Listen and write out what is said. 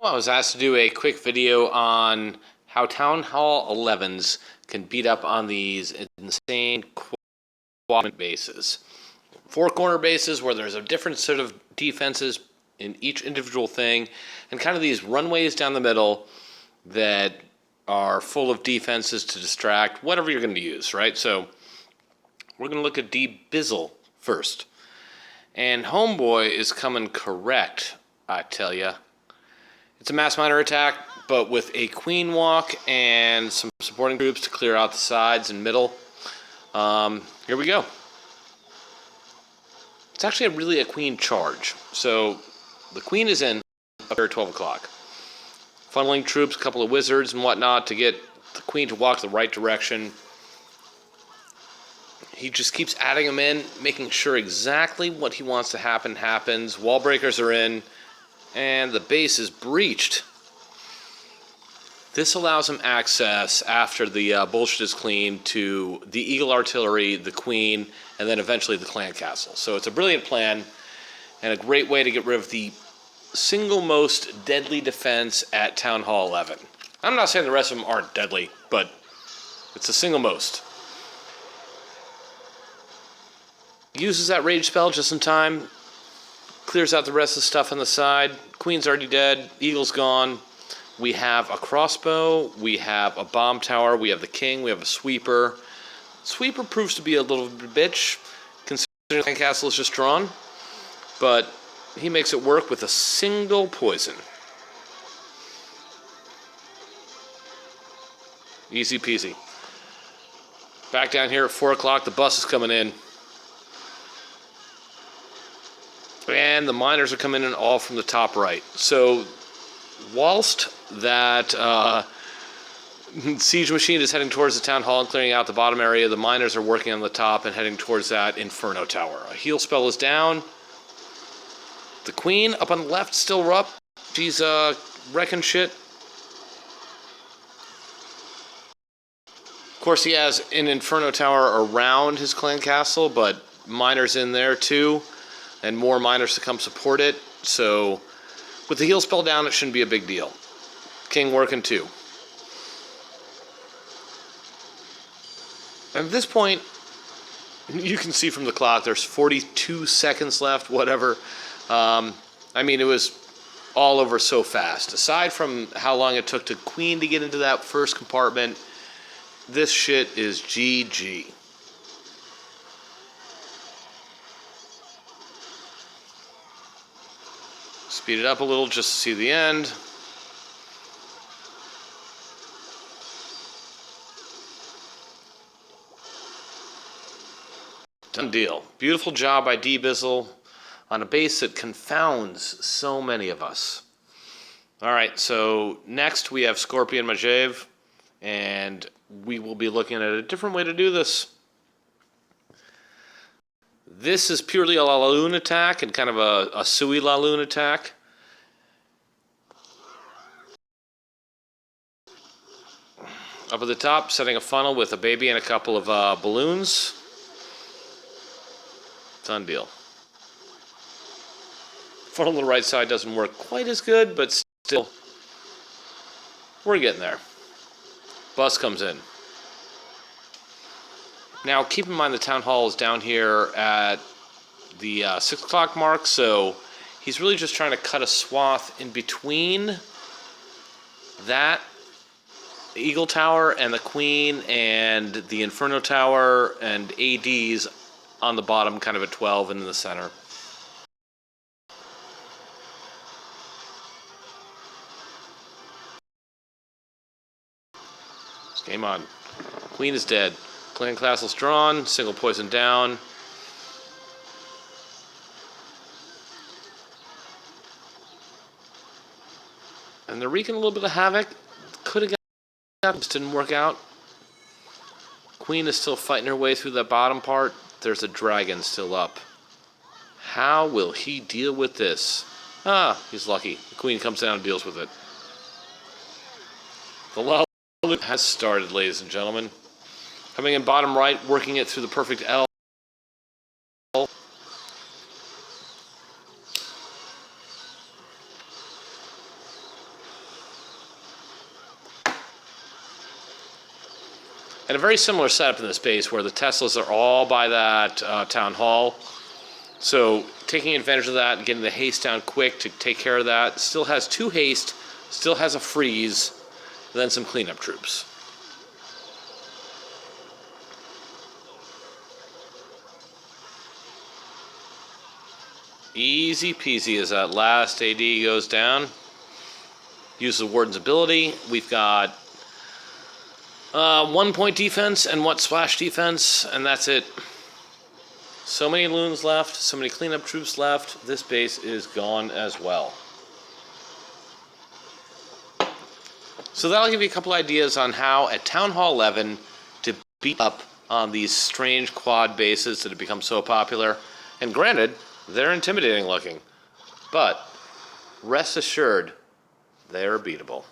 I was asked to do a quick video on how Town Hall 11s can beat up on these insane quad bases. Four corner bases where there's a different sort of defenses in each individual thing, and kind of these runways down the middle that are full of defenses to distract whatever you're going to use, right? So we're going to look at D-Bizzle first. And Homeboy is coming correct, I tell ya. It's a mass miner attack, but with a queen walk and some supporting groups to clear out the sides and middle. Here we go. It's actually really a queen charge. So the queen is in up here at 12 o'clock. Funneling troops, a couple of wizards and whatnot to get the queen to walk the right direction. He just keeps adding them in, making sure exactly what he wants to happen happens. Wall breakers are in, and the base is breached. This allows him access after the bullshit is clean to the Eagle Artillery, the Queen, and then eventually the Clan Castle. So it's a brilliant plan and a great way to get rid of the single most deadly defense at Town Hall 11. I'm not saying the rest of them aren't deadly, but it's the single most. Uses that rage spell just in time, clears out the rest of the stuff on the side. Queen's already dead, Eagle's gone. We have a crossbow, we have a bomb tower, we have the king, we have a sweeper. Sweeper proves to be a little bitch, considering the castle is just drawn, but he makes it work with a single poison. Easy peasy. Back down here at 4 o'clock, the bus is coming in. And the miners are coming in all from the top right. So whilst that siege machine is heading towards the town hall and clearing out the bottom area, the miners are working on the top and heading towards that inferno tower. A heal spell is down. The queen up on the left still up. She's wrecking shit. Of course, he has an inferno tower around his clan castle, but miners in there too, and more miners to come support it. So with the heal spell down, it shouldn't be a big deal. King working too. At this point, you can see from the clock, there's 42 seconds left, whatever. I mean, it was all over so fast. Aside from how long it took to Queen to get into that first compartment, this shit is GG. Speed it up a little just to see the end. Done deal. Beautiful job by D-Bizzle on a base that confounds so many of us. Alright, so next we have Scorpion Majev, and we will be looking at a different way to do this. This is purely a laloon attack and kind of a Sui laloon attack. Up at the top, setting a funnel with a baby and a couple of balloons. Done deal. Funnel on the right side doesn't work quite as good, but still, we're getting there. Bus comes in. Now, keep in mind the town hall is down here at the 6 o'clock mark, so he's really just trying to cut a swath in between that Eagle Tower and the Queen and the Inferno Tower and ADs on the bottom, kind of at 12 and in the center. Game on. Queen is dead. Clan Castle's drawn, single poison down. And they're wreaking a little bit of havoc. Could have got, just didn't work out. Queen is still fighting her way through the bottom part. There's a dragon still up. How will he deal with this? Ah, he's lucky. The Queen comes down and deals with it. The laloon has started, ladies and gentlemen. Coming in bottom right, working it through the perfect L. And a very similar setup in this base where the Teslas are all by that town hall. So taking advantage of that and getting the haste down quick to take care of that. Still has 2 haste, still has a freeze, and then some cleanup troops. Easy peasy as that last AD goes down. Use the Warden's ability. We've got 1 point defense and 1 splash defense, and that's it. So many loons left, so many cleanup troops left. This base is gone as well. So that'll give you a couple ideas on how at Town Hall 11 to beat up on these strange quad bases that have become so popular. And granted, they're intimidating looking, but rest assured, they're beatable.